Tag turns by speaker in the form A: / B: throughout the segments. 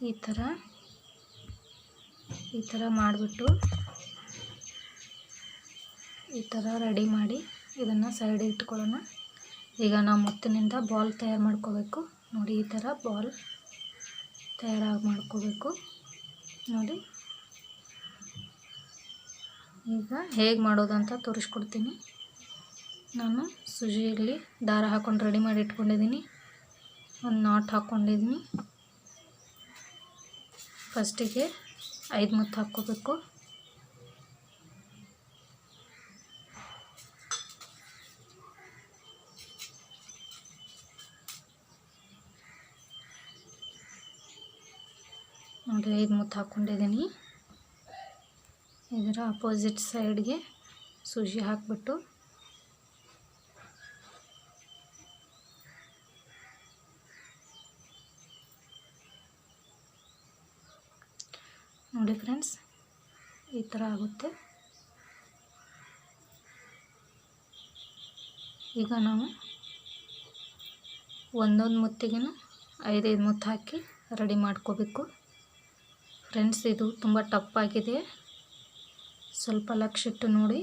A: ಈ ಥರ ಮಾಡಿಬಿಟ್ಟು ಈ ಥರ ರೆಡಿ ಮಾಡಿ ಇದನ್ನು ಸೈಡ್ ಇಟ್ಕೊಳ್ಳೋಣ. ಈಗ ನಾವು ಮುತ್ತಿನಿಂದ ಬಾಲ್ ತಯಾರು ಮಾಡ್ಕೋಬೇಕು. ನೋಡಿ ಈ ಥರ ಬಾಲ್ ತಯಾರಾಗಿ ಮಾಡ್ಕೋಬೇಕು ನೋಡಿ. ಈಗ ಹೇಗೆ ಮಾಡೋದಂತ ತೋರಿಸ್ಕೊಡ್ತೀನಿ. ನಾನು ಸೂಜಿಯಲ್ಲಿ ದಾರ ಹಾಕ್ಕೊಂಡು ರೆಡಿ ಮಾಡಿ ಇಟ್ಕೊಂಡಿದ್ದೀನಿ. ಒಂದು ನಾಟ್ ಹಾಕ್ಕೊಂಡಿದ್ದೀನಿ. ಫಸ್ಟಿಗೆ 5 ಮುತ್ತು ಹಾಕ್ಕೋಬೇಕು. ನೋಡಿ 5 ಮುತ್ತು ಹಾಕ್ಕೊಂಡಿದ್ದೀನಿ. ಇದರ ಅಪೋಸಿಟ್ ಸೈಡ್ಗೆ ಸೂಜಿ ಹಾಕಿಬಿಟ್ಟು ನೋಡಿ ಫ್ರೆಂಡ್ಸ್, ಈ ಥರ ಆಗುತ್ತೆ. ಈಗ ನಾವು ಒಂದೊಂದು ಮುತ್ತಿಗೆ 5-5 ಮುತ್ತು ಹಾಕಿ ರೆಡಿ ಮಾಡ್ಕೋಬೇಕು. ಫ್ರೆಂಡ್ಸ್, ಇದು ತುಂಬ ಟಫ್ ಆಗಿದೆ, ಸ್ವಲ್ಪ ಲಕ್ಷ ಇಟ್ಟು ನೋಡಿ.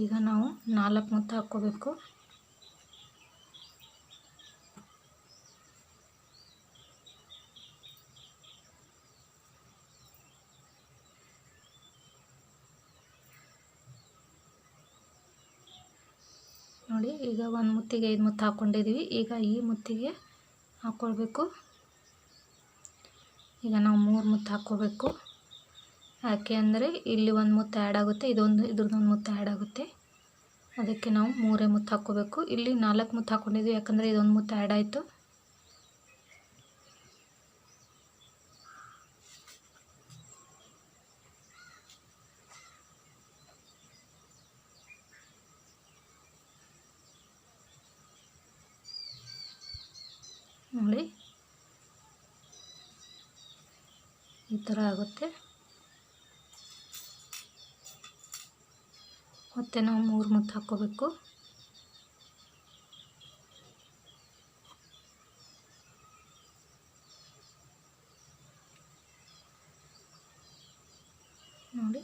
A: ಈಗ ನಾವು 4 ಮುತ್ತು ಹಾಕ್ಕೋಬೇಕು. ನೋಡಿ, ಈಗ ಒಂದು ಮುತ್ತಿಗೆ 5 ಮುತ್ತು ಹಾಕ್ಕೊಂಡಿದ್ದೀವಿ. ಈಗ ಈ ಮುತ್ತಿಗೆ ಹಾಕ್ಕೊಳ್ಬೇಕು. ಈಗ ನಾವು 3 ಮುತ್ತು ಹಾಕ್ಕೋಬೇಕು. ಯಾಕೆ ಅಂದರೆ ಇಲ್ಲಿ ಒಂದು ಮುತ್ತು ಆ್ಯಡ್ ಆಗುತ್ತೆ, ಇದ್ರದ್ದೊಂದು ಮುತ್ತು ಆ್ಯಡ್ ಆಗುತ್ತೆ. ಅದಕ್ಕೆ ನಾವು 3 ಮುತ್ತು ಹಾಕ್ಕೋಬೇಕು. ಇಲ್ಲಿ 4 ಮುತ್ತು ಹಾಕ್ಕೊಂಡಿದ್ದೀವಿ, ಯಾಕಂದರೆ ಇದೊಂದು ಮುತ್ತು ಆ್ಯಡ್ ಆಯಿತು. ನೋಡಿ, ಈ ಥರ ಆಗುತ್ತೆ. ಮತ್ತು ನಾವು 3 ಮುತ್ತು ಹಾಕ್ಕೋಬೇಕು. ನೋಡಿ,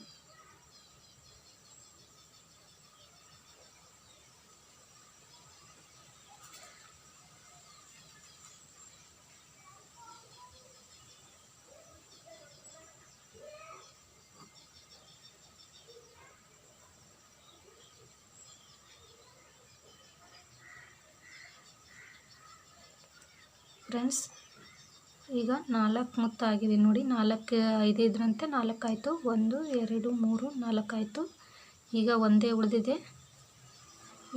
A: ಫ್ರೆಂಡ್ಸ್, ಈಗ 4 ಮುತ್ತು ಆಗಿದೆ ನೋಡಿ. 4 5 ಇದ್ರಂತೆ 4 ಆಯಿತು. 1 2 3 4 ಆಯಿತು. ಈಗ ಒಂದೇ ಉಳಿದಿದೆ.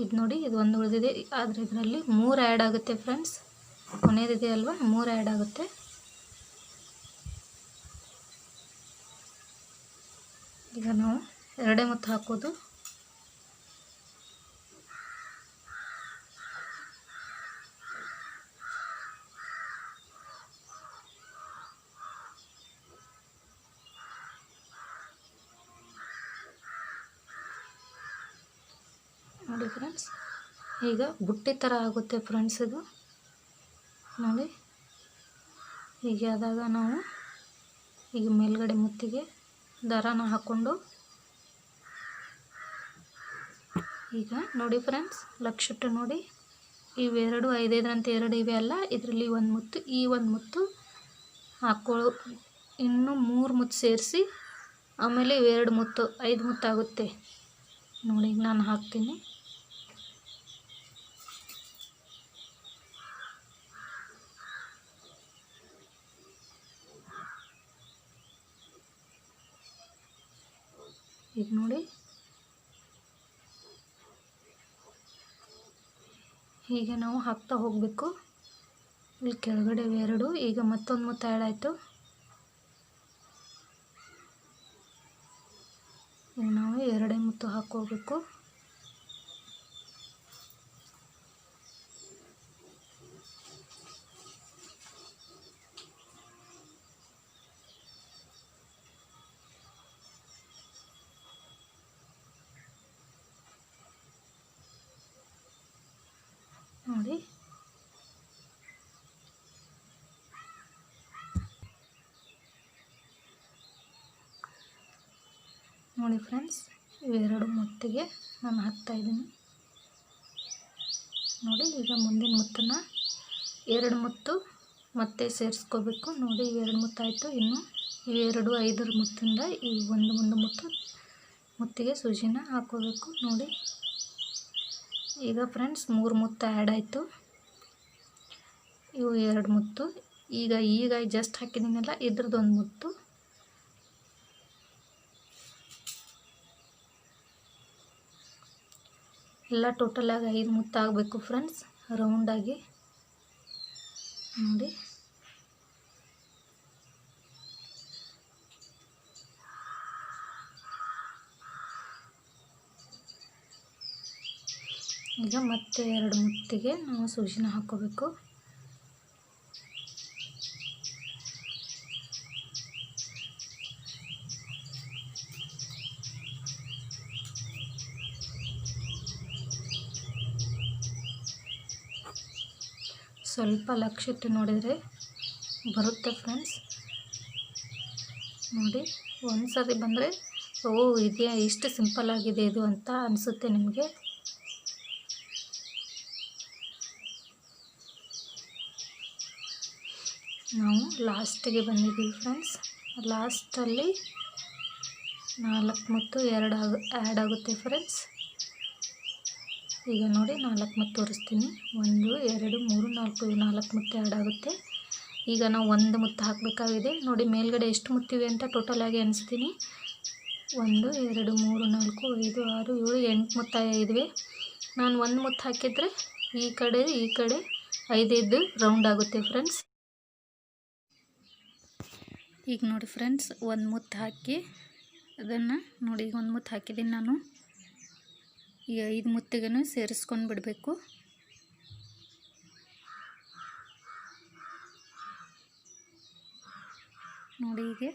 A: ಇದು ನೋಡಿ, ಇದು ಒಂದು ಉಳಿದಿದೆ. ಆದರೆ ಇದರಲ್ಲಿ 3 ಆ್ಯಡ್ ಆಗುತ್ತೆ ಫ್ರೆಂಡ್ಸ್. ಕೊನೆಯದಿದೆ ಅಲ್ವಾ, 3 ಆ್ಯಡ್ ಆಗುತ್ತೆ. ಈಗ ನಾವು 2 ಮುತ್ತು ಹಾಕೋದು. ನೋಡಿ ಫ್ರೆಂಡ್ಸ್, ಈಗ ಬುಟ್ಟಿ ಥರ ಆಗುತ್ತೆ ಫ್ರೆಂಡ್ಸ್ ಇದು ನೋಡಿ. ಹೀಗೆ ಆದಾಗ ನಾವು ಈಗ ಮೇಲ್ಗಡೆ ಮುತ್ತಿಗೆ ದಾರಾನ ಹಾಕ್ಕೊಂಡು, ಈಗ ನೋಡಿ ಫ್ರೆಂಡ್ಸ್, ಲಕ್ಷಿಟ್ಟು ನೋಡಿ. ಇವೆರಡು 5-5ರಂತೆ 2 ಇವೆ ಅಲ್ಲ, ಇದರಲ್ಲಿ ಒಂದು ಮುತ್ತು, ಈ ಒಂದು ಮುತ್ತು ಹಾಕ್ಕೊಳ್ಳೋ. ಇನ್ನು 3 ಮುತ್ತು ಸೇರಿಸಿ ಆಮೇಲೆ 2 ಮುತ್ತು 5 ಮುತ್ತಾಗುತ್ತೆ ನೋಡಿ. ಈಗ ನಾನು ಹಾಕ್ತೀನಿ. ಈಗ ನೋಡಿ, ಹೀಗೆ ನಾವು ಹಾಕ್ತಾ ಹೋಗಬೇಕು. ಇಲ್ಲಿ ಕೆಳಗಡೆ 2, ಈಗ ಮತ್ತೊಂದು ಮುತ್ತು ಆ್ಯಡ್ ಆಯಿತು. ಈಗ ನಾವು 2 ಮುತ್ತು ಹಾಕ್ಕೋಬೇಕು. ನೋಡಿ, ನೋಡಿ ಫ್ರೆಂಡ್ಸ್, ಇವೆರಡು ಮುತ್ತಿಗೆ ನಾನು ಹಾಕ್ತಾಯಿದ್ದೀನಿ. ನೋಡಿ, ಈಗ ಮುಂದಿನ ಮುತ್ತನ್ನು 2 ಮುತ್ತು ಮತ್ತೆ ಸೇರಿಸ್ಕೋಬೇಕು. ನೋಡಿ, 2 ಮುತ್ತಾಯಿತು. ಇನ್ನು ಇವೆರಡು 5 ಮುತ್ತಿಂದ ಈ ಒಂದು ಮುತ್ತಿಗೆ ಸೂಜಿನ ಹಾಕೋಬೇಕು. ನೋಡಿ, ಈಗ ಫ್ರೆಂಡ್ಸ್ 3 ಮುತ್ತು ಆ್ಯಡ್ ಆಯಿತು. ಇವು 2 ಮುತ್ತು. ಈಗ ಜಸ್ಟ್ ಹಾಕಿದ್ದೀನಲ್ಲ, ಇದ್ರದ್ದು 1 ಮುತ್ತು. ಎಲ್ಲ ಟೋಟಲಾಗಿ 5 ಮುತ್ತು ಆಗಬೇಕು ಫ್ರೆಂಡ್ಸ್, ರೌಂಡಾಗಿ. ನೋಡಿ, ಈಗ ಮತ್ತೆ 2 ಮುತ್ತಿಗೆ ನಾವು ಸೂಜಿನ ಹಾಕೋಬೇಕು. ಸ್ವಲ್ಪ ಲಕ್ಷ ಇಟ್ಟು ನೋಡಿದರೆ ಬರುತ್ತೆ ಫ್ರೆಂಡ್ಸ್. ನೋಡಿ, ಒಂದು ಸರಿ ಬಂದರೆ ಇದೆಯಾ, ಇಷ್ಟು ಸಿಂಪಲ್ ಆಗಿದೆ ಇದು ಅಂತ ಅನಿಸುತ್ತೆ ನಿಮಗೆ. ನಾವು ಲಾಸ್ಟಿಗೆ ಬಂದಿದ್ದೀವಿ ಫ್ರೆಂಡ್ಸ್. ಲಾಸ್ಟಲ್ಲಿ 4 ಮುತ್ತು 2 ಆ್ಯಡ್ ಆಗುತ್ತೆ ಫ್ರೆಂಡ್ಸ್. ಈಗ ನೋಡಿ, 4 ಮುತ್ತು ತೋರಿಸ್ತೀನಿ. 1 2 3 4 4 ಮುತ್ತು ಆ್ಯಡ್ ಆಗುತ್ತೆ. ಈಗ ನಾವು 1 ಮುತ್ತು ಹಾಕಬೇಕಾಗಿದೆ. ನೋಡಿ, ಮೇಲ್ಗಡೆ ಎಷ್ಟು ಮುತ್ತಿವೆ ಅಂತ ಟೋಟಲಾಗಿ ಅನಿಸ್ತೀನಿ. 1 2 3 4 5 6 7 8 ಮುತ್ತು ಇದ್ವಿ. ನಾನು 1 ಮುತ್ತು ಹಾಕಿದರೆ ಈ ಕಡೆ 5 ರೌಂಡ್ ಆಗುತ್ತೆ ಫ್ರೆಂಡ್ಸ್. ಈಗ ನೋಡಿ ಫ್ರೆಂಡ್ಸ್, 1 ಮುತ್ತು ಹಾಕಿ ಅದನ್ನು ನೋಡಿ, ಈಗ 1 ಮುತ್ತು ಹಾಕಿದ್ದೀನಿ ನಾನು. ಈಗ 5 ಮುತ್ತಿಗೆನೂ ಸೇರಿಸ್ಕೊಂಡು ಬಿಡಬೇಕು. ನೋಡಿ, ಹೀಗೆ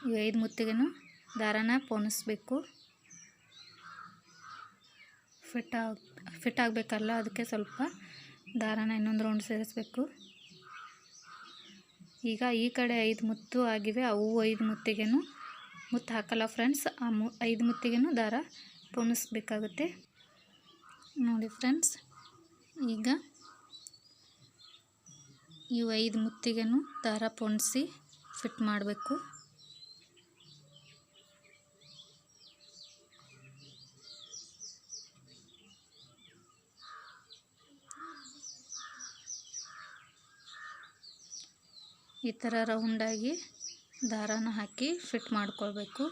A: ಈಗ 5 ಮುತ್ತಿಗೆನೂ ದಾರಾನ ಪೋಣಿಸ್ಬೇಕು. ಫಿಟ್ ಆಗಬೇಕಲ್ಲ, ಅದಕ್ಕೆ ಸ್ವಲ್ಪ ದಾರಾನ ಇನ್ನೊಂದು ರೌಂಡ್ ಸೇರಿಸ್ಬೇಕು. ಈಗ ಈ ಕಡೆ 5 ಮುತ್ತು ಆಗಿವೆ, ಅವು 5 ಮುತ್ತಿಗೆನೂ ಮುತ್ತು ಹಾಕಲ್ಲ ಫ್ರೆಂಡ್ಸ್. ಆ 5 ಮುತ್ತಿಗೆನೂ ದಾರ ಪೋಣಿಸ್ಬೇಕಾಗುತ್ತೆ. ನೋಡಿ ಫ್ರೆಂಡ್ಸ್, ಈಗ ಇವು 5 ಮುತ್ತಿಗೆನೂ ದಾರ ಪೋಣಿಸಿ ಫಿಟ್ ಮಾಡಬೇಕು. ಈ ಥರ ರೌಂಡಾಗಿ ದಾರಾನ ಹಾಕಿ ಫಿಟ್ ಮಾಡ್ಕೊಳ್ಬೇಕು.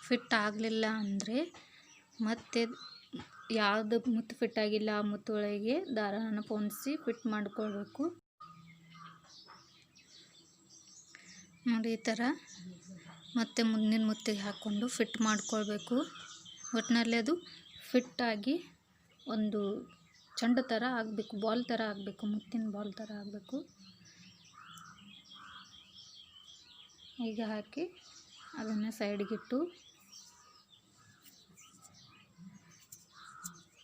A: ಫಿಟ್ ಆಗಲಿಲ್ಲ ಅಂದರೆ ಮತ್ತೆ ಯಾವುದು ಮುತ್ತು ಫಿಟ್ ಆಗಿಲ್ಲ ಆ ಮುತ್ತು ಒಳಗೆ ದಾರಾನ ಪೋಣಿಸಿ ಫಿಟ್ ಮಾಡ್ಕೊಳ್ಬೇಕು. ನೋಡಿ, ಈ ಥರ ಮತ್ತೆ ಮುಂದಿನ ಮುತ್ತಿಗೆ ಹಾಕ್ಕೊಂಡು ಫಿಟ್ ಮಾಡ್ಕೊಳ್ಬೇಕು. ಒಟ್ಟಿನಲ್ಲಿ ಅದು ಫಿಟ್ಟಾಗಿ ಒಂದು ಚೆಂಡು ಥರ ಆಗಬೇಕು, ಬಾಲ್ ಥರ ಆಗಬೇಕು, ಮುತ್ತಿನ ಬಾಲ್ ಥರ ಆಗಬೇಕು. ಈಗ ಹಾಕಿ ಅದನ್ನು ಸೈಡ್ಗಿಟ್ಟು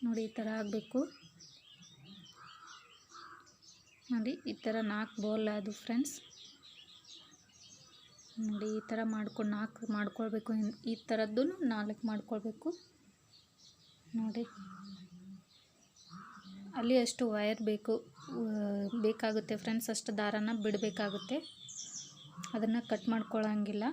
A: ನೋಡಿ, ಈ ಥರ ಆಗಬೇಕು. ನೋಡಿ, ಈ ಥರ 4 ಬಾಲ್ ಆದವು ಫ್ರೆಂಡ್ಸ್. ನೋಡಿ, ಈ ಥರ 4 ಮಾಡ್ಕೊಳ್ಬೇಕು. ಈ ಥರದ್ದು 4 ಮಾಡ್ಕೊಳ್ಬೇಕು. ನೋಡಿ, ಅಲ್ಲಿ ಅಷ್ಟು ವೈರ್ ಬೇಕಾಗುತ್ತೆ ಫ್ರೆಂಡ್ಸ್, ಅಷ್ಟು ದಾರಾನ ಬಿಡಬೇಕಾಗುತ್ತೆ. ಅದನ್ನು ಕಟ್ ಮಾಡ್ಕೊಳ್ಳೋಂಗಿಲ್ಲ.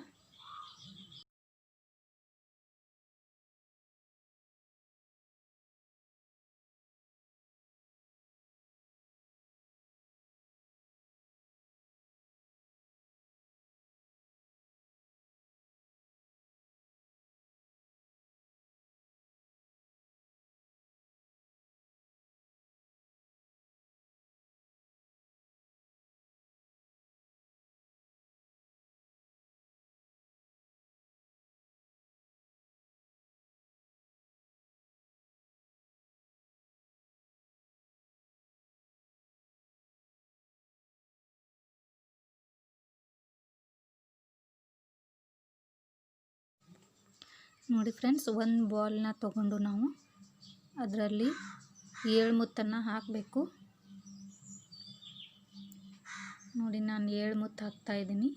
A: ನೋಡಿ ಫ್ರೆಂಡ್ಸ್, ಒಂದು ಬಾಲ್ನ ತಗೊಂಡು ನಾವು ಅದರಲ್ಲಿ 7 ಮುತ್ತನ್ನು ಹಾಕಬೇಕು. ನೋಡಿ, ನಾನು 7 ಮುತ್ತು ಹಾಕ್ತಾಯಿದ್ದೀನಿ.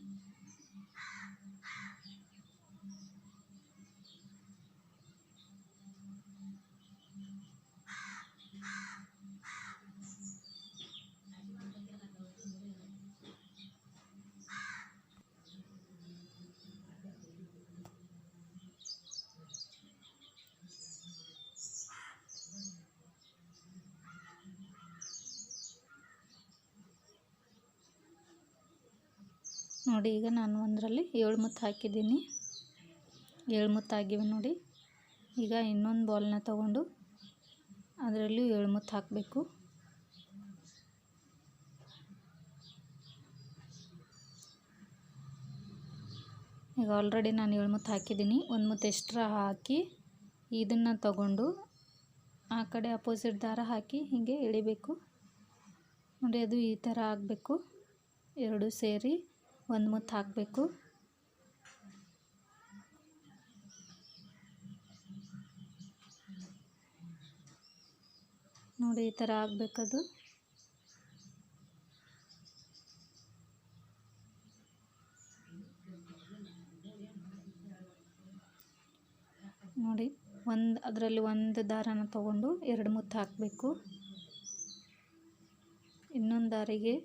A: ನೋಡಿ, ಈಗ ನಾನು ಒಂದರಲ್ಲಿ 7 ಮುತ್ತು ಹಾಕಿದ್ದೀನಿ. 7 ಮುತ್ತು ಆಗಿವೆ ನೋಡಿ. ಈಗ ಇನ್ನೊಂದು ಬಾಲ್ನ ತಗೊಂಡು ಅದರಲ್ಲೂ 7 ಮುತ್ತು ಹಾಕಬೇಕು. ಈಗ ಆಲ್ರೆಡಿ ನಾನು 7 ಮುತ್ತು ಹಾಕಿದ್ದೀನಿ. 1 ಮುತ್ತು ಎಕ್ಸ್ಟ್ರಾ ಹಾಕಿ ಇದನ್ನು ತಗೊಂಡು ಆ ಕಡೆ ಅಪೋಸಿಟ್ ದಾರ ಹಾಕಿ ಹೀಗೆ ಎಳಿಬೇಕು. ನೋಡಿ, ಅದು ಈ ಥರ ಆಗಬೇಕು. ಎರಡು ಸೇರಿ 1 ಮುತ್ತು ಹಾಕಬೇಕು. ನೋಡಿ, ಈ ಥರ ಆಗಬೇಕದು. ನೋಡಿ, ಅದರಲ್ಲಿ ಒಂದು ದಾರನ ತಗೊಂಡು 2 ಮುತ್ತು ಹಾಕಬೇಕು. ಇನ್ನೊಂದು ದಾರಿಗೆ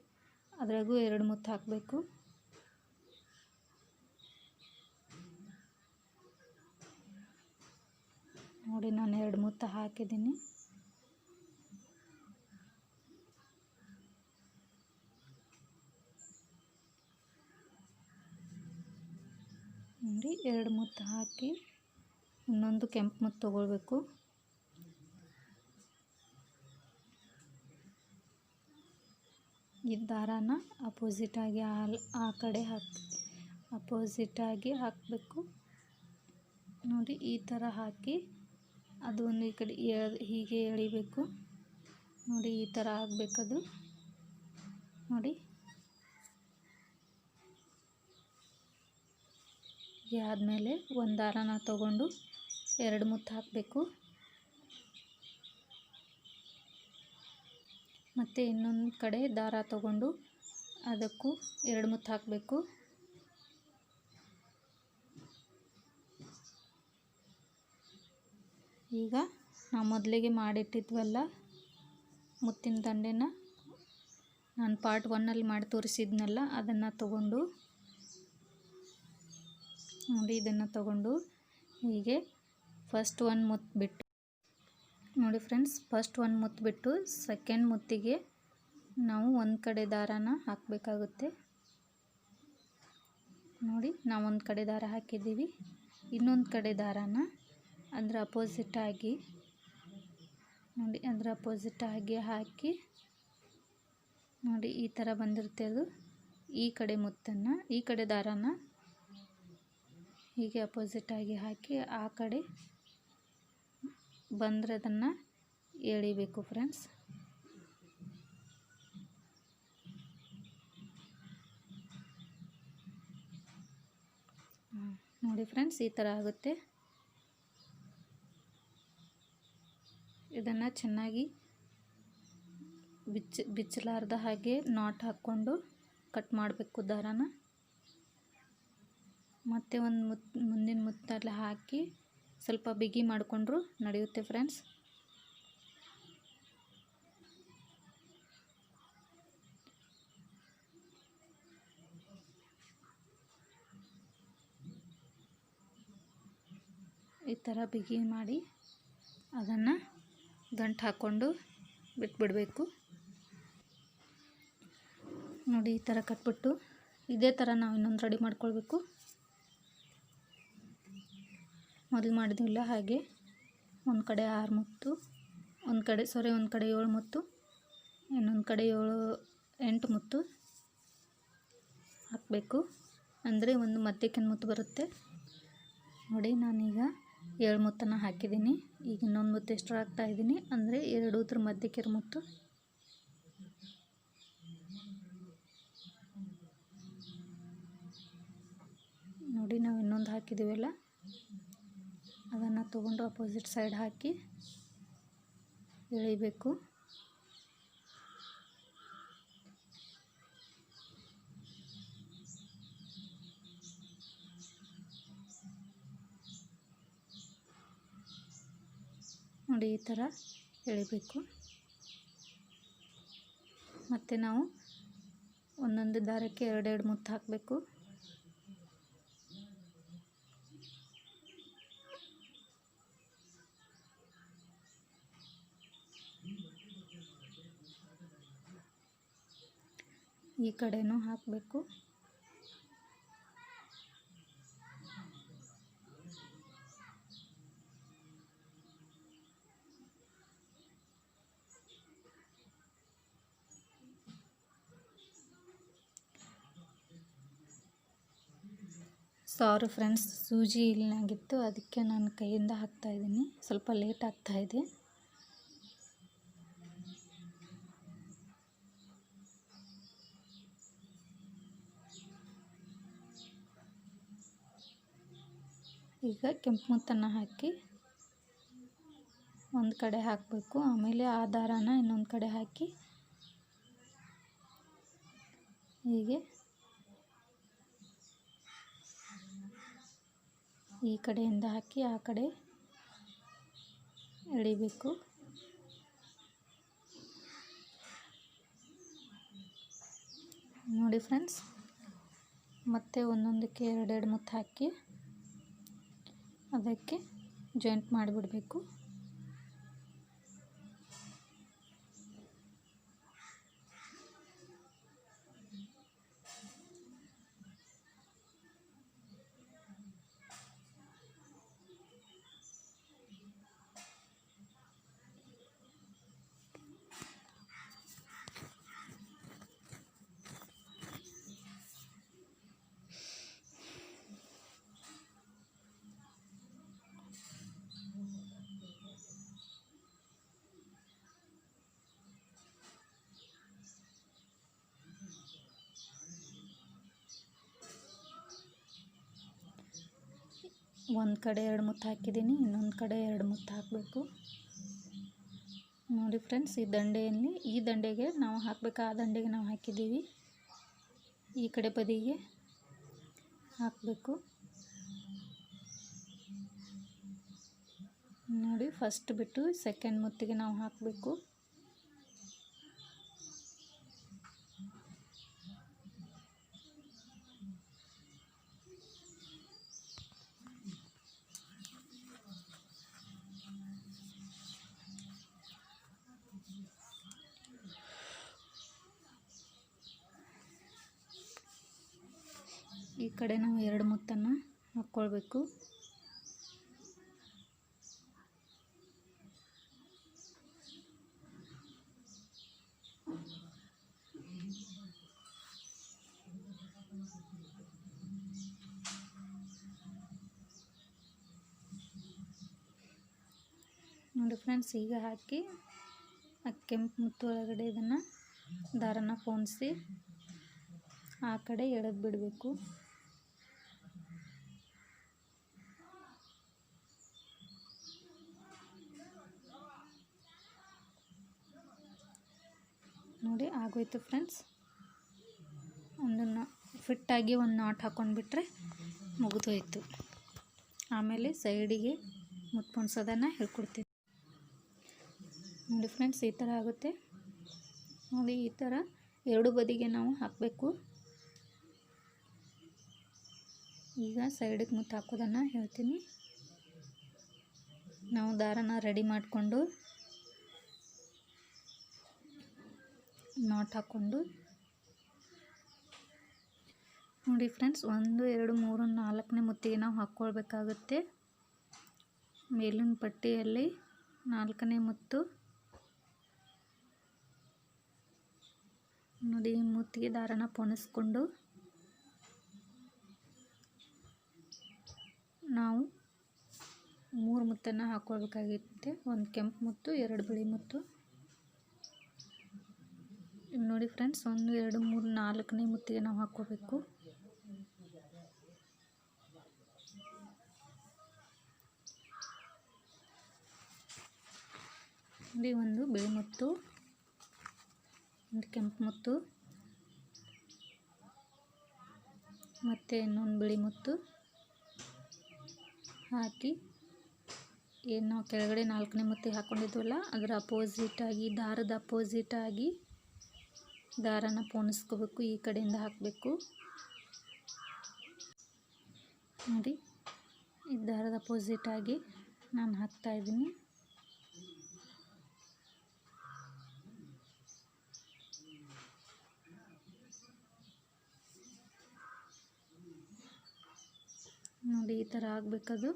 A: ಅದ್ರಾಗೂ 2 ಮುತ್ತು ಹಾಕಬೇಕು. ನೋಡಿ, ನಾನು 2 ಮುತ್ತು ಹಾಕಿದ್ದೀನಿ. ನೋಡಿ, 2 ಮುತ್ತು ಹಾಕಿ ಇನ್ನೊಂದು ಕೆಂಪು ಮುತ್ತು ತಗೊಳ್ಬೇಕು. ಈ ದಾರಾನ ಅಪೋಸಿಟಾಗಿ ಆ ಕಡೆ ಅಪೋಸಿಟಾಗಿ ಹಾಕಬೇಕು. ನೋಡಿ, ಈ ಥರ ಹಾಕಿ ಅದು ಒಂದು ಈ ಕಡೆ ಹೀಗೆ ಎಳಿಬೇಕು. ನೋಡಿ, ಈ ಥರ ಆಗಬೇಕದು. ನೋಡಿ, ಆದಮೇಲೆ ಒಂದು ದಾರನ ತಗೊಂಡು 2 ಮುತ್ತು ಹಾಕಬೇಕು. ಮತ್ತು ಇನ್ನೊಂದು ಕಡೆ ದಾರ ತಗೊಂಡು ಅದಕ್ಕೂ 2 ಮುತ್ತು ಹಾಕಬೇಕು. ಈಗ ನಾವು ಮೊದಲಿಗೆ ಮಾಡಿಟ್ಟಿದ್ವಲ್ಲ ಮುತ್ತಿನ ದಂಡೆನ, ನಾನು ಪಾರ್ಟ್ 1 ಮಾಡಿ ತೋರಿಸಿದ್ನಲ್ಲ, ಅದನ್ನು ತಗೊಂಡು ನೋಡಿ, ಇದನ್ನು ತಗೊಂಡು ಹೀಗೆ ಫಸ್ಟ್ 1 ಮುತ್ತು ಬಿಟ್ಟು, ನೋಡಿ ಫ್ರೆಂಡ್ಸ್, ಫಸ್ಟ್ 1 ಮುತ್ತು ಬಿಟ್ಟು ಸೆಕೆಂಡ್ ಮುತ್ತಿಗೆ ನಾವು ಒಂದು ಕಡೆ ದಾರಾನ ಹಾಕಬೇಕಾಗುತ್ತೆ. ನೋಡಿ, ನಾವು ಒಂದು ಕಡೆ ದಾರ ಹಾಕಿದ್ದೀವಿ. ಇನ್ನೊಂದು ಕಡೆ ದಾರಾನ ಅದರ ಅಪೋಸಿಟಾಗಿ, ನೋಡಿ, ಅದರ ಅಪೋಸಿಟಾಗಿ ಹಾಕಿ, ನೋಡಿ ಈ ಥರ ಬಂದಿರುತ್ತೆ ಅದು. ಈ ಕಡೆ ಮುತ್ತನ್ನು, ಈ ಕಡೆ ದಾರಾನ ಹೀಗೆ ಅಪೋಸಿಟಾಗಿ ಹಾಕಿ ಆ ಕಡೆ ಬಂದರೆ ಅದನ್ನು ಎಳಿಬೇಕು ಫ್ರೆಂಡ್ಸ್. ನೋಡಿ ಫ್ರೆಂಡ್ಸ್, ಈ ಥರ ಆಗುತ್ತೆ. ಇದನ್ನು ಚೆನ್ನಾಗಿ ಬಿಚ್ಚಲಾರ್ದ ಹಾಗೆ ನಾಟ್ ಹಾಕ್ಕೊಂಡು ಕಟ್ ಮಾಡಬೇಕು ದಾರಾನ. ಮತ್ತು ಒಂದು ಮುಂದಿನ ಮುತ್ತಲ್ಲಿ ಹಾಕಿ ಸ್ವಲ್ಪ ಬಿಗಿ ಮಾಡಿಕೊಂಡ್ರು ನಡೆಯುತ್ತೆ ಫ್ರೆಂಡ್ಸ್. ಈ ಥರ ಬಿಗಿ ಮಾಡಿ ಅದನ್ನು ಗಂಟು ಹಾಕ್ಕೊಂಡು ಬಿಟ್ಬಿಡಬೇಕು. ನೋಡಿ, ಈ ಥರ ಕಟ್ಬಿಟ್ಟು ಇದೇ ಥರ ನಾವು ಇನ್ನೊಂದು ರೆಡಿ ಮಾಡ್ಕೊಳ್ಬೇಕು. ಮೊದಲು ಮಾಡಿದ್ವಿಲ್ಲ ಹಾಗೆ ಒಂದು ಕಡೆ 6 ಮುತ್ತು, ಒಂದು ಕಡೆ 7 ಮುತ್ತು, ಇನ್ನೊಂದು ಕಡೆ 8 ಮುತ್ತು ಹಾಕಬೇಕು. ಅಂದರೆ ಒಂದು ಮಧ್ಯಕ್ಕೆ ಮುತ್ತು ಬರುತ್ತೆ. ನೋಡಿ, ನಾನೀಗ 7 ಮುತ್ತನ್ನು ಹಾಕಿದ್ದೀನಿ. ಈಗ ಇನ್ನೊಂದು ಮುತ್ತು ಎಕ್ಸ್ಟ್ರಾ ಹಾಕ್ತಾಯಿದ್ದೀನಿ, ಅಂದರೆ 2 ಮಧ್ಯಕ್ಕೆ ಮುತ್ತು. ನೋಡಿ, ನಾವು ಇನ್ನೊಂದು ಹಾಕಿದ್ದೀವಲ್ಲ, ಅದನ್ನು ತಗೊಂಡು ಅಪೋಸಿಟ್ ಸೈಡ್ ಹಾಕಿ ಎಳಿಬೇಕು. ನೋಡಿ ಈ ಥರ ಎಳಿಬೇಕು. ಮತ್ತು ನಾವು ಒಂದೊಂದು ದಾರಕ್ಕೆ ಎರಡೆರಡು ಮುತ್ತು ಹಾಕಬೇಕು. ಈ ಕಡೆನೂ ಹಾಕಬೇಕು. ಸಾರಿ ಫ್ರೆಂಡ್ಸ್, ಸೂಜಿ ಇಲ್ಲಾಗಿತ್ತು, ಅದಕ್ಕೆ ನಾನು ಕೈಯಿಂದ ಹಾಕ್ತಾಯಿದ್ದೀನಿ. ಸ್ವಲ್ಪ ಲೇಟ್ ಆಗ್ತಾಯಿದೆ. ಈಗ ಕೆಂಪು ಮುತ್ತನ್ನು ಹಾಕಿ ಒಂದು ಕಡೆ ಹಾಕಬೇಕು. ಆಮೇಲೆ ಆ ದಾರಾನ ಇನ್ನೊಂದು ಕಡೆ ಹಾಕಿ ಹೀಗೆ ಈ ಕಡೆಯಿಂದ ಹಾಕಿ ಆ ಕಡೆ ಎಳಿಬೇಕು. ನೋಡಿ ಫ್ರೆಂಡ್ಸ್, ಮತ್ತೆ ಒಂದೊಂದಕ್ಕೆ ಎರಡೆರಡು ಮುತ್ತು ಹಾಕಿ ಅದಕ್ಕೆ ಜಾಯಿಂಟ್ ಮಾಡಿಬಿಡಬೇಕು. ಒಂದು ಕಡೆ ಎರಡು ಮುತ್ತು ಹಾಕಿದ್ದೀನಿ, ಇನ್ನೊಂದು ಕಡೆ ಎರಡು ಮುತ್ತು ಹಾಕಬೇಕು. ನೋಡಿ ಫ್ರೆಂಡ್ಸ್, ಈ ದಂಡೆಗೆ ನಾವು ಹಾಕಬೇಕು, ಆ ದಂಡೆಗೆ ನಾವು ಹಾಕಿದ್ದೀವಿ. ಈ ಕಡೆ ಬದಿಗೆ ಹಾಕಬೇಕು. ನೋಡಿ, ಫಸ್ಟ್ ಬಿಟ್ಟು ಸೆಕೆಂಡ್ ಮುತ್ತಿಗೆ ನಾವು ಹಾಕಬೇಕು. ಈ ಕಡೆ ನಾವು ಎರಡು ಮುತ್ತನ್ನು ಹಾಕ್ಕೊಳ್ಬೇಕು. ನೋಡಿ ಫ್ರೆಂಡ್ಸ್, ಈಗ ಹಾಕಿ ಆ ಕೆಂಪು ಮುತ್ತು ಒಳಗಡೆ ಇದನ್ನು ದಾರನ ಪೋಣಿಸಿ ಆ ಕಡೆ ಎಳೆದು ಬಿಡಬೇಕು. ನೋಡಿ ಆಗೋಯ್ತು ಫ್ರೆಂಡ್ಸ್. ಒಂದನ್ನು ಫಿಟ್ಟಾಗಿ ಒಂದು ನಾಟ್ ಹಾಕ್ಕೊಂಡ್ಬಿಟ್ರೆ ಮುಗಿದೋಯ್ತು. ಆಮೇಲೆ ಸೈಡಿಗೆ ಮುತ್ತು ಪೋಣಿಸೋದನ್ನು ಹೇಳ್ಕೊಡ್ತೀನಿ. ನೋಡಿ ಫ್ರೆಂಡ್ಸ್, ಈ ಥರ ಆಗುತ್ತೆ. ನೋಡಿ, ಈ ಥರ ಎರಡು ಬದಿಗೆ ನಾವು ಹಾಕಬೇಕು. ಈಗ ಸೈಡಿಗೆ ಮುತ್ತು ಹಾಕೋದನ್ನು ಹೇಳ್ತೀನಿ. ನಾವು ದಾರನ ರೆಡಿ ಮಾಡಿಕೊಂಡು ನಾಟ್ ಹಾಕ್ಕೊಂಡು, ನೋಡಿ ಫ್ರೆಂಡ್ಸ್, 1 2 3 4ನೇ ಮುತ್ತಿಗೆ ನಾವು ಹಾಕ್ಕೊಳ್ಬೇಕಾಗುತ್ತೆ. ಮೇಲಿನ ಪಟ್ಟಿಯಲ್ಲಿ 4ನೇ ಮುತ್ತು. ನೋಡಿ, ಈ ಮುತ್ತಿಗೆ ದಾರನ ಪೋಣಿಸ್ಕೊಂಡು ನಾವು 3 ಮುತ್ತನ್ನು ಹಾಕ್ಕೊಳ್ಬೇಕಾಗುತ್ತೆ. ಒಂದು ಕೆಂಪು ಮುತ್ತು, 2 ಬಿಳಿ ಮುತ್ತು. ನೋಡಿ ಫ್ರೆಂಡ್ಸ್, 1 2 3 4ನೇ ಮುತ್ತಿಗೆ ನಾವು ಹಾಕ್ಕೋಬೇಕು. ನೋಡಿ, ಒಂದು ಬಿಳಿ ಮುತ್ತು, ಒಂದು ಕೆಂಪು ಮುತ್ತು ಮತ್ತು ಇನ್ನೊಂದು ಬಿಳಿ ಮುತ್ತು ಹಾಕಿ, ಏನು ನಾವು ಕೆಳಗಡೆ 4ನೇ ಮುತ್ತಿಗೆ ಹಾಕ್ಕೊಂಡಿದ್ವಲ್ಲ ಅದರ ಅಪೋಸಿಟಾಗಿ, ದಾರದ ಅಪೋಸಿಟಾಗಿ ದಾರನ ಪೋಣಿಸ್ಕೋಬೇಕು. ಈ ಕಡೆಯಿಂದ ಹಾಕಬೇಕು. ನೋಡಿ, ಈ ದಾರದ ಅಪೋಸಿಟಾಗಿ ನಾನು ಹಾಕ್ತಾಯಿದ್ದೀನಿ. ನೋಡಿ, ಈ ಥರ ಆಗಬೇಕದು.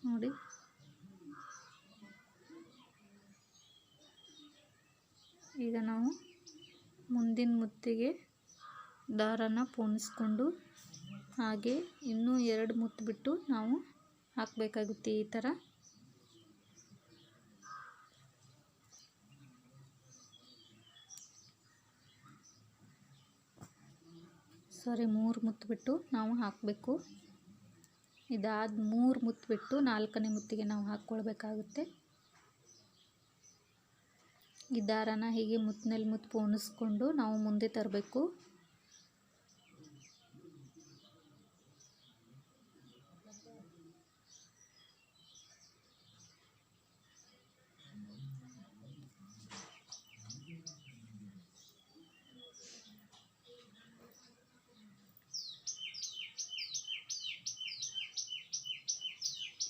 A: ನೋಡಿ, ಈಗ ನಾವು ಮುಂದಿನ ಮುತ್ತಿಗೆ ದಾರನ ಪೋಣಿಸ್ಕೊಂಡು ಹಾಗೆ ಇನ್ನೂ 2 ಮುತ್ತು ಬಿಟ್ಟು ನಾವು ಹಾಕಬೇಕಾಗುತ್ತೆ. ಈ ಥರ ಸಾರಿ 3 ಮುತ್ತು ಬಿಟ್ಟು ನಾವು ಹಾಕಬೇಕು. ಇದಾದ 3 ಮುತ್ತು ಬಿಟ್ಟು 4ನೇ ಮುತ್ತಿಗೆ ನಾವು ಹಾಕ್ಕೊಳ್ಬೇಕಾಗುತ್ತೆ. ಈ ದಾರನ ಹೀಗೆ ಮುತ್ತಿನಲ್ಲಿ ಮುತ್ತು ಪೋಣಿಸ್ಕೊಂಡು ನಾವು ಮುಂದೆ ತರಬೇಕು.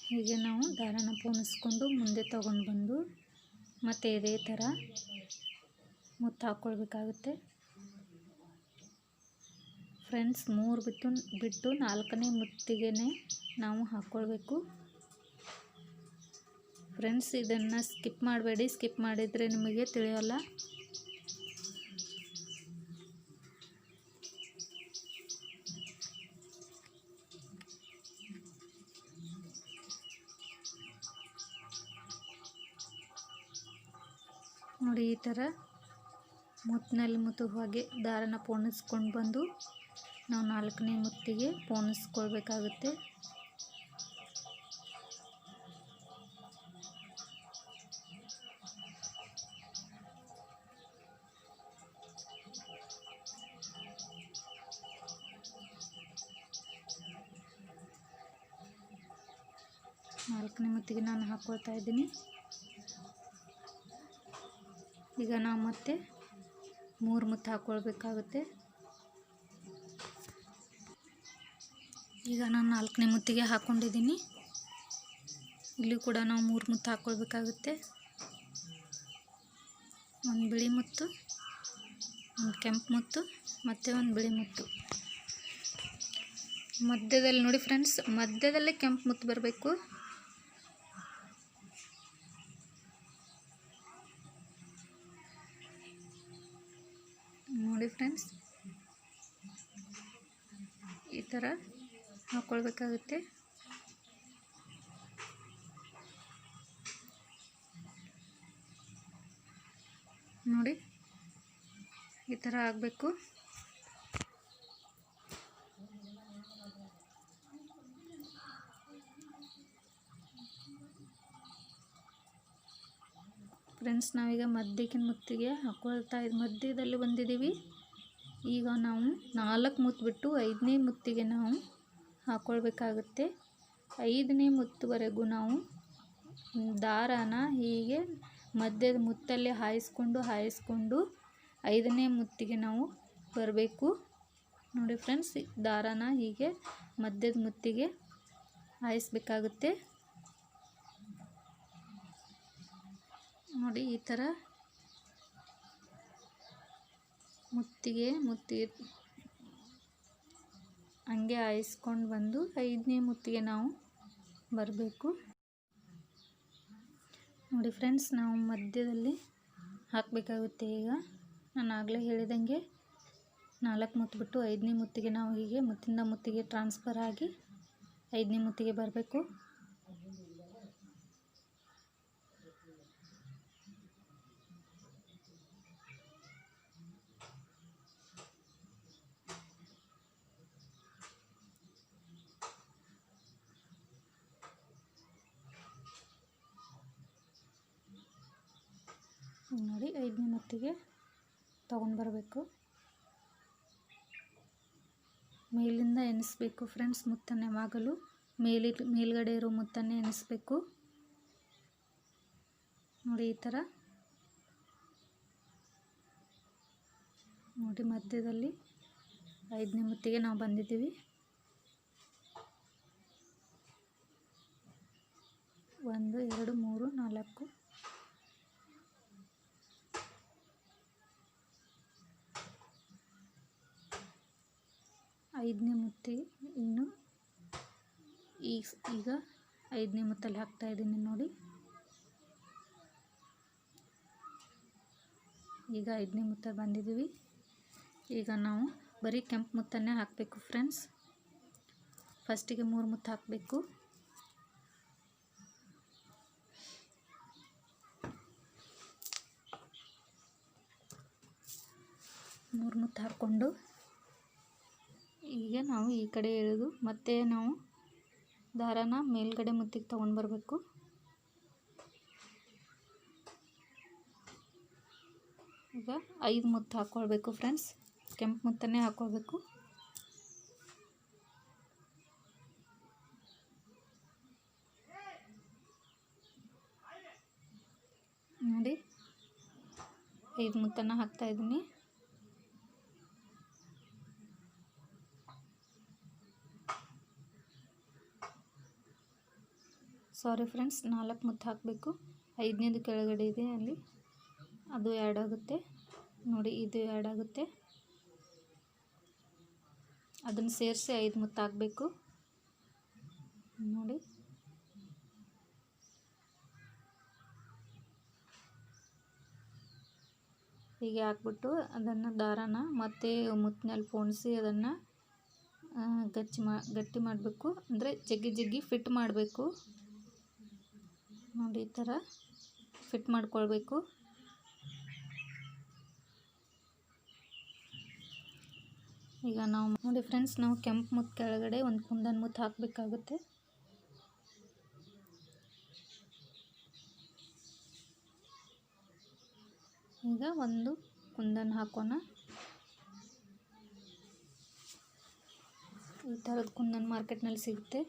A: ಹೀಗೆ ನಾವು ದಾರನ ಪೋಣಿಸ್ಕೊಂಡು ಮುಂದೆ ತಗೊಂಡು ಬಂದು ಮತ್ತು ಇದೇ ಥರ ಮುತ್ತು ಹಾಕ್ಕೊಳ್ಬೇಕಾಗುತ್ತೆ. ಫ್ರೆಂಡ್ಸ್, 3 ಬಿಟ್ಟು 4ನೇ ಮುತ್ತಿಗೆ ನಾವು ಹಾಕ್ಕೊಳ್ಬೇಕು. ಫ್ರೆಂಡ್ಸ್, ಇದನ್ನು ಸ್ಕಿಪ್ ಮಾಡಬೇಡಿ. ಸ್ಕಿಪ್ ಮಾಡಿದರೆ ನಿಮಗೆ ತಿಳಿಯೋಲ್ಲ. ನೋಡಿ, ಈ ಥರ ಮುತ್ತಿನಲ್ಲಿ ಮುತ್ತು ಹಾಗೆ ದಾರನ ಪೋಣಿಸ್ಕೊಂಡು ಬಂದು ನಾವು 4ನೇ ಮುತ್ತಿಗೆ ಪೋಣಿಸ್ಕೊಳ್ಬೇಕಾಗುತ್ತೆ. ನಾಲ್ಕನೇ ಮುತ್ತಿಗೆ ನಾನು ಹಾಕ್ಕೊಳ್ತಾ ಇದ್ದೀನಿ. ಈಗ ನಾವು ಮತ್ತೆ 3 ಮುತ್ತು ಹಾಕ್ಕೊಳ್ಬೇಕಾಗುತ್ತೆ. ಈಗ ನಾನು 4ನೇ ಮುತ್ತಿಗೆ ಹಾಕ್ಕೊಂಡಿದ್ದೀನಿ. ಇಲ್ಲಿ ಕೂಡ ನಾವು 3 ಮುತ್ತು ಹಾಕ್ಕೊಳ್ಬೇಕಾಗುತ್ತೆ. ಒಂದು ಬಿಳಿ ಮುತ್ತು, ಒಂದು ಕೆಂಪು ಮುತ್ತು ಮತ್ತು ಒಂದು ಬಿಳಿ ಮುತ್ತು. ಮಧ್ಯದಲ್ಲಿ ನೋಡಿ ಫ್ರೆಂಡ್ಸ್, ಮಧ್ಯದಲ್ಲೇ ಕೆಂಪು ಮುತ್ತು ಬರಬೇಕು. ನೋಡಿ ಫ್ರೆಂಡ್ಸ್, ಈ ಥರ ಹಾಕ್ಕೊಳ್ಬೇಕಾಗುತ್ತೆ. ನೋಡಿ, ಈ ಥರ ಆಗಬೇಕು. ಫ್ರೆಂಡ್ಸ್, ನಾವೀಗ ಮಧ್ಯಕ್ಕೆ ಮುತ್ತಿಗೆ ಮಧ್ಯದಲ್ಲಿ ಬಂದಿದ್ದೀವಿ. ಈಗ ನಾವು 4 ಮುತ್ತು ಬಿಟ್ಟು 5ನೇ ಮುತ್ತಿಗೆ ನಾವು ಹಾಕ್ಕೊಳ್ಬೇಕಾಗುತ್ತೆ. 5ನೇ ಮುತ್ತುವರೆಗೂ ನಾವು ದಾರನ ಹೀಗೆ ಮಧ್ಯದ ಮುತ್ತಲ್ಲಿ ಹಾಯಿಸ್ಕೊಂಡು 5ನೇ ಮುತ್ತಿಗೆ ನಾವು ಬರಬೇಕು. ನೋಡಿ ಫ್ರೆಂಡ್ಸ್, ದಾರನ ಹೀಗೆ ಮಧ್ಯದ ಮುತ್ತಿಗೆ ಹಾಯಿಸ್ಬೇಕಾಗುತ್ತೆ. ನೋಡಿ, ಈ ಥರ ಮುತ್ತಿಗೆ ಹಂಗೆ ಹಾಯಿಸ್ಕೊಂಡು ಬಂದು 5ನೇ ಮುತ್ತಿಗೆ ನಾವು ಬರಬೇಕು. ನೋಡಿ ಫ್ರೆಂಡ್ಸ್, ನಾವು ಮಧ್ಯದಲ್ಲಿ ಹಾಕಬೇಕಾಗುತ್ತೆ. ಈಗ ನಾನು ಆಗಲೇ ಹೇಳಿದಂಗೆ 4 ಮುತ್ತು ಬಿಟ್ಟು 5ನೇ ಮುತ್ತಿಗೆ ನಾವು ಹೀಗೆ ಮುತ್ತಿಂದ ಮುತ್ತಿಗೆ ಟ್ರಾನ್ಸ್ಫರ್ ಆಗಿ 5ನೇ ಮುತ್ತಿಗೆ ಬರಬೇಕು. ನೋಡಿ 5ನೇ ಮುತ್ತಿಗೆ ತೊಗೊಂಡು ಬರಬೇಕು. ಮೇಲಿಂದ ಎಣಿಸ್ಬೇಕು ಫ್ರೆಂಡ್ಸ್. ಮುತ್ತನ್ನು ಯಾವಾಗಲೂ ಮೇಲ್ಗಡೆ ಇರೋ ಮುತ್ತನ್ನೇ ಎಣಿಸ್ಬೇಕು. ನೋಡಿ ಈ ಥರ ನೋಡಿ ಮಧ್ಯದಲ್ಲಿ 5ನೇ ಮುತ್ತಿಗೆ ನಾವು ಬಂದಿದ್ದೀವಿ. 1 2 3 4 5ನೇ ಮುತ್ತಿಗೆ ಇನ್ನು ಈಗ 5ನೇ ಮುತ್ತಲ್ಲಿ ಹಾಕ್ತಾ ಇದ್ದೀನಿ ನೋಡಿ. ಈಗ 5ನೇ ಮುತ್ತ ಬಂದಿದ್ದೀವಿ. ಈಗ ನಾವು ಬರೀ ಕೆಂಪು ಮುತ್ತನ್ನೇ ಹಾಕಬೇಕು ಫ್ರೆಂಡ್ಸ್. ಫಸ್ಟಿಗೆ 3 ಮುತ್ತು ಹಾಕಬೇಕು. ಮೂರು ಮುತ್ತು ಹಾಕ್ಕೊಂಡು ಈಗ ನಾವು ಈ ಕಡೆ ಎಳೆದು ಮತ್ತೆ ನಾವು ದಾರನ ಮೇಲ್ಗಡೆ ಮುತ್ತಿಗೆ ತೊಗೊಂಡು ಬರಬೇಕು. ಈಗ 5 ಮುತ್ತು ಹಾಕ್ಕೊಳ್ಬೇಕು ಫ್ರೆಂಡ್ಸ್. ಕೆಂಪು ಮುತ್ತನ್ನೇ ಹಾಕ್ಕೊಳ್ಬೇಕು. ನೋಡಿ 5 ಮುತ್ತನ್ನು ಹಾಕ್ತಾ ಇದ್ದೀನಿ. ಸಾರಿ ಫ್ರೆಂಡ್ಸ್, 4 ಮುತ್ತು ಹಾಕಬೇಕು. 5ನೇದು ಕೆಳಗಡೆ ಇದೆ ಅಲ್ಲಿ, ಅದು ಆ್ಯಡ್ ಆಗುತ್ತೆ ನೋಡಿ. ಇದು ಆ್ಯಡ್ ಆಗುತ್ತೆ, ಅದನ್ನು ಸೇರಿಸಿ 5 ಮುತ್ತು ಹಾಕಬೇಕು ನೋಡಿ. ಹೀಗೆ ಹಾಕ್ಬಿಟ್ಟು ಅದನ್ನು ದಾರಾನ ಮತ್ತೆ ಮುತ್ತಿನಲ್ಲಿ ಪೋಣಿಸಿ ಅದನ್ನು ಗಟ್ಟಿ ಮಾಡಬೇಕು. ಅಂದರೆ ಜಗ್ಗಿ ಫಿಟ್ ಮಾಡಬೇಕು ನೋಡಿ. ಈ ಥರ ಫಿಟ್ ಮಾಡ್ಕೊಳ್ಬೇಕು. ಈಗ ನಾವು ನೋಡಿ ಫ್ರೆಂಡ್ಸ್, ನಾವು ಕೆಂಪು ಮುತ್ತು ಕೆಳಗಡೆ ಒಂದು ಕುಂದನ್ ಮುತ್ತು ಹಾಕಬೇಕಾಗುತ್ತೆ. ಈಗ ಒಂದು ಕುಂದನ್ ಹಾಕೋಣ. ಈ ಥರದ ಕುಂದನ್ ಮಾರ್ಕೆಟ್ನಲ್ಲಿ ಸಿಗುತ್ತೆ.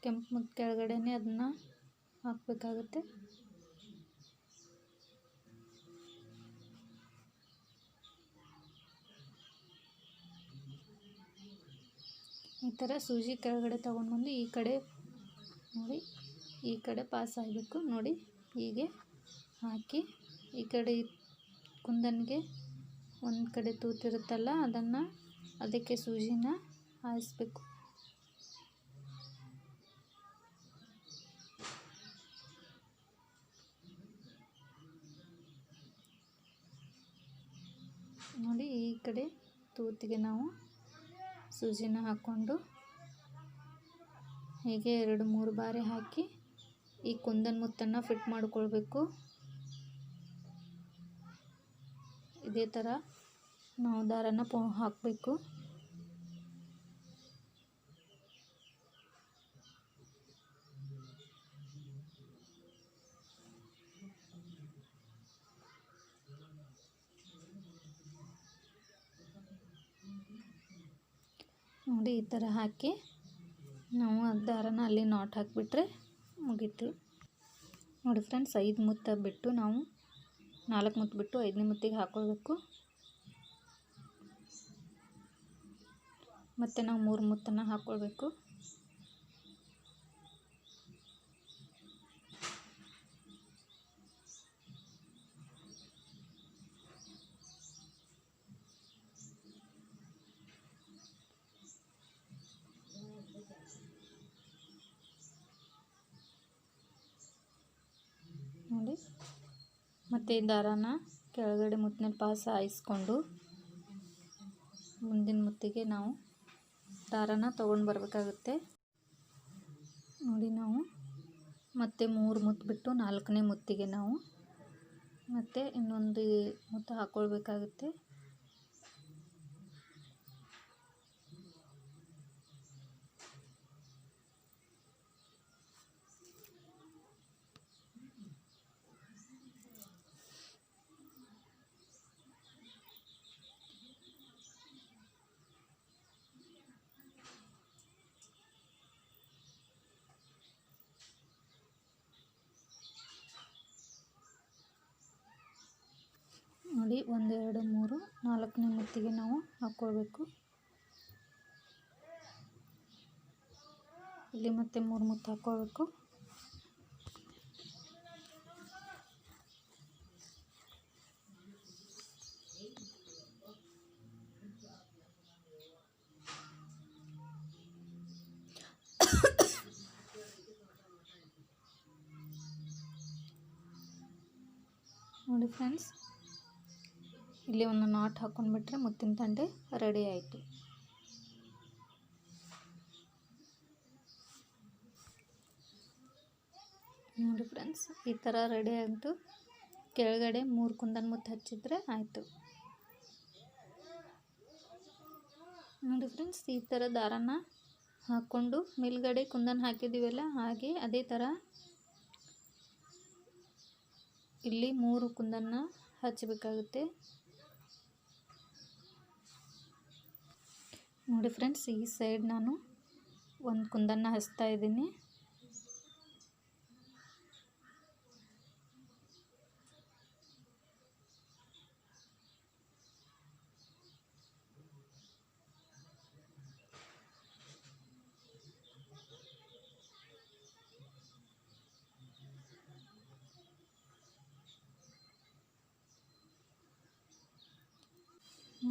A: ಕೆಂಪು ಮುತ್ತು ಕೆಳಗಡೆನೇ ಅದನ್ನು ಹಾಕಬೇಕಾಗುತ್ತೆ. ಈ ಥರ ಸೂಜಿ ಕೆಳಗಡೆ ತೊಗೊಂಡು ಬಂದು ಈ ಕಡೆ ನೋಡಿ, ಈ ಕಡೆ ಪಾಸ್ ಆಗಬೇಕು ನೋಡಿ. ಹೀಗೆ ಹಾಕಿ ಈ ಕಡೆ ಕುಂದನ್ಗೆ ಒಂದು ಕಡೆ ತೂತಿರುತ್ತಲ್ಲ, ಅದಕ್ಕೆ ಸೂಜಿನ ಹಾಯಿಸ್ಬೇಕು. ನೋಡಿ ಈ ಕಡೆ ತೂತಿಗೆ ನಾವು ಸೂಜಿನ ಹಾಕ್ಕೊಂಡು ಹೀಗೆ 2-3 ಬಾರಿ ಹಾಕಿ ಈ ಕುಂದನ್ ಮುತ್ತನ್ನು ಫಿಟ್ ಮಾಡಿಕೊಳ್ಬೇಕು. ಇದೇ ಥರ ನಾವು ದಾರನ ಹಾಕಬೇಕು. ನೋಡಿ ಈ ಥರ ಹಾಕಿ ನಾವು ದಾರನ ಅಲ್ಲಿ ನಾಟ್ ಹಾಕಿಬಿಟ್ರೆ ಮುಗೀತು ನೋಡಿ ಫ್ರೆಂಡ್ಸ್. 5 ಮುತ್ತು ಬಿಟ್ಟು ನಾವು 4 ಮುತ್ತು ಬಿಟ್ಟು 5ನೇ ಮುತ್ತಿಗೆ ಹಾಕ್ಕೊಳ್ಬೇಕು. ಮತ್ತು ನಾವು 3 ಮುತ್ತನ್ನು ಹಾಕ್ಕೊಳ್ಬೇಕು. ನೋಡಿ ಮತ್ತು ಈ ದಾರಾನ ಕೆಳಗಡೆ ಮುತ್ತಿನಲ್ಲಿ ಪಾಸ್ ಹಾಯಿಸ್ಕೊಂಡು ಮುಂದಿನ ಮುತ್ತಿಗೆ ನಾವು ದಾರಾನ ತೊಗೊಂಡು ಬರಬೇಕಾಗುತ್ತೆ ನೋಡಿ. ನಾವು ಮತ್ತೆ 3 ಮುತ್ತು ಬಿಟ್ಟು 4ನೇ ಮುತ್ತಿಗೆ ನಾವು ಮತ್ತೆ ಇನ್ನೊಂದು ಮುತ್ತು ಹಾಕ್ಕೊಳ್ಬೇಕಾಗುತ್ತೆ. ನೋಡಿ 1 2 3 4ನೇ ಮುತ್ತಿಗೆ ನಾವು ಹಾಕ್ಕೊಳ್ಬೇಕು. ಇಲ್ಲಿ ಮತ್ತೆ 3 ಮುತ್ತು ಹಾಕ್ಕೊಳ್ಬೇಕು. ನೋಡಿ ಫ್ರೆಂಡ್ಸ್, ಇಲ್ಲಿ ಒಂದು ನಾಟ್ ಹಾಕೊಂಡ್ಬಿಟ್ರೆ ಮುತ್ತಿನ ದಂಡೆ ರೆಡಿ ಆಯಿತು. ನೋಡಿ ಫ್ರೆಂಡ್ಸ್, ಈ ಥರ ರೆಡಿ ಆಯಿತು. ಕೆಳಗಡೆ 3 ಕುಂದನ್ ಮುತ್ತು ಹಚ್ಚಿದ್ರೆ ಆಯಿತು. ನೋಡಿ ಫ್ರೆಂಡ್ಸ್, ಈ ಥರ ದಾರನ ಹಾಕ್ಕೊಂಡು ಮೇಲ್ಗಡೆ ಕುಂದನ್ ಹಾಕಿದ್ದೀವಲ್ಲ, ಹಾಗೆ ಅದೇ ಥರ ಇಲ್ಲಿ 3 ಕುಂದನ್ನ ಹಚ್ಚಬೇಕಾಗುತ್ತೆ. ನೋಡಿ ಫ್ರೆಂಡ್ಸ್, ಈ ಸೈಡ್ ನಾನು ಒಂದು ಕುಂದನ್ನ ಹಚ್ತಾ ಇದ್ದೀನಿ.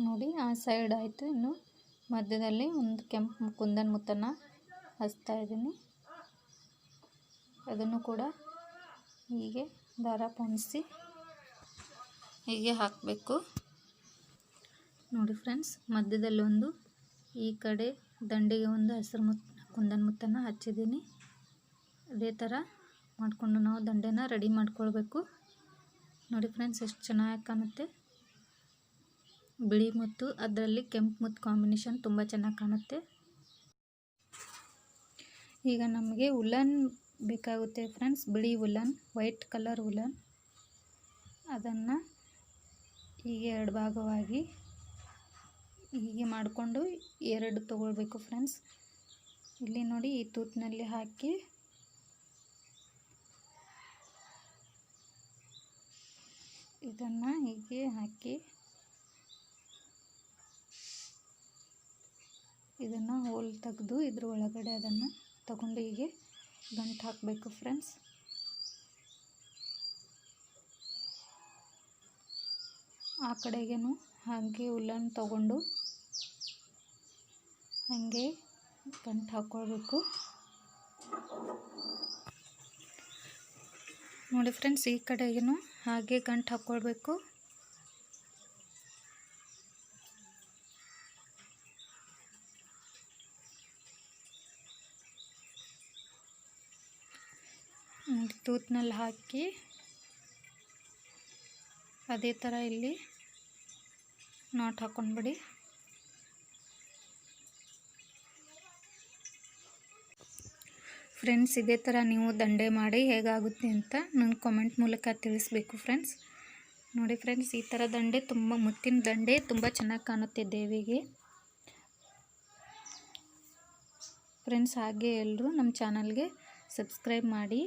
A: ನೋಡಿ, ಆ ಸೈಡ್ ಆಯಿತು. ಇನ್ನು ಮಧ್ಯದಲ್ಲಿ ಒಂದು ಕೆಂಪು ಕುಂದನ್ ಮುತ್ತನ್ನು ಹಚ್ತಾ ಇದ್ದೀನಿ. ಅದನ್ನು ಕೂಡ ಹೀಗೆ ದಾರ ಪೊಣಿಸಿ ಹೀಗೆ ಹಾಕಬೇಕು. ನೋಡಿ ಫ್ರೆಂಡ್ಸ್, ಮಧ್ಯದಲ್ಲಿ ಒಂದು, ಈ ಕಡೆ ದಂಡೆಗೆ ಒಂದು ಹಸಿರು ಕುಂದನ್ ಮುತ್ತನ್ನು ಹಚ್ಚಿದ್ದೀನಿ. ಅದೇ ಥರ ಮಾಡಿಕೊಂಡು ನಾವು ದಂಡೆನ ರೆಡಿ ಮಾಡ್ಕೊಳ್ಬೇಕು. ನೋಡಿ ಫ್ರೆಂಡ್ಸ್, ಎಷ್ಟು ಚೆನ್ನಾಗಿ ಕಾಣುತ್ತೆ. ಬಿಳಿ ಮುತ್ತು ಅದರಲ್ಲಿ ಕೆಂಪು ಮುತ್ತು ಕಾಂಬಿನೇಷನ್ ತುಂಬ ಚೆನ್ನಾಗಿ ಕಾಣುತ್ತೆ. ಈಗ ನಮಗೆ ಉಲ್ಲನ್ ಬೇಕಾಗುತ್ತೆ ಫ್ರೆಂಡ್ಸ್, ಬಿಳಿ ಉಲ್ಲನ್, ವೈಟ್ ಕಲರ್ ಉಲ್ಲನ್. ಅದನ್ನು ಹೀಗೆ 2 ಭಾಗವಾಗಿ ಹೀಗೆ ಮಾಡಿಕೊಂಡು 2 ತಗೊಳ್ಬೇಕು ಫ್ರೆಂಡ್ಸ್. ಇಲ್ಲಿ ನೋಡಿ, ಈ ತೂತಿನಲ್ಲಿ ಹಾಕಿ ಇದನ್ನು ಹೀಗೆ ಹಾಕಿ ಇದನ್ನು ಹೋಲ್ ತೆಗೆದು ಇದ್ರ ಒಳಗಡೆ ಅದನ್ನು ತಗೊಂಡು ಹೀಗೆ ಗಂಟು ಹಾಕಬೇಕು ಫ್ರೆಂಡ್ಸ್. ಆ ಕಡೆಗೇನು ಹಾಗೆ ಉಲ್ಲನ್ ತಗೊಂಡು ಹಾಗೆ ಗಂಟು ಹಾಕ್ಕೊಳ್ಬೇಕು. ನೋಡಿ ಫ್ರೆಂಡ್ಸ್, ಈ ಕಡೆಗೇನು ಹಾಗೆ ಗಂಟು ಹಾಕ್ಕೊಳ್ಬೇಕು. ತೂತಿನಲ್ಲಿ ಹಾಕಿ ಅದೇ ಥರ ಇಲ್ಲಿ ನಾಟ್ ಹಾಕ್ಕೊಂಡ್ಬಿಡಿ. ಫ್ರೆಂಡ್ಸ್, ಇದೇ ಥರ ನೀವು ದಂಡೆ ಮಾಡಿ ಹೇಗಾಗುತ್ತೆ ಅಂತ ನನಗೆ ಕಾಮೆಂಟ್ ಮೂಲಕ ತಿಳಿಸ್ಬೇಕು ಫ್ರೆಂಡ್ಸ್. ನೋಡಿ ಫ್ರೆಂಡ್ಸ್, ಈ ಥರ ದಂಡೆ ಮುತ್ತಿನ ದಂಡೆ ತುಂಬ ಚೆನ್ನಾಗಿ ಕಾಣುತ್ತೆ ದೇವಿಗೆ. ಫ್ರೆಂಡ್ಸ್, ಹಾಗೆ ಎಲ್ಲರೂ ನಮ್ಮ ಚಾನಲ್ಗೆ ಸಬ್ಸ್ಕ್ರೈಬ್ ಮಾಡಿ.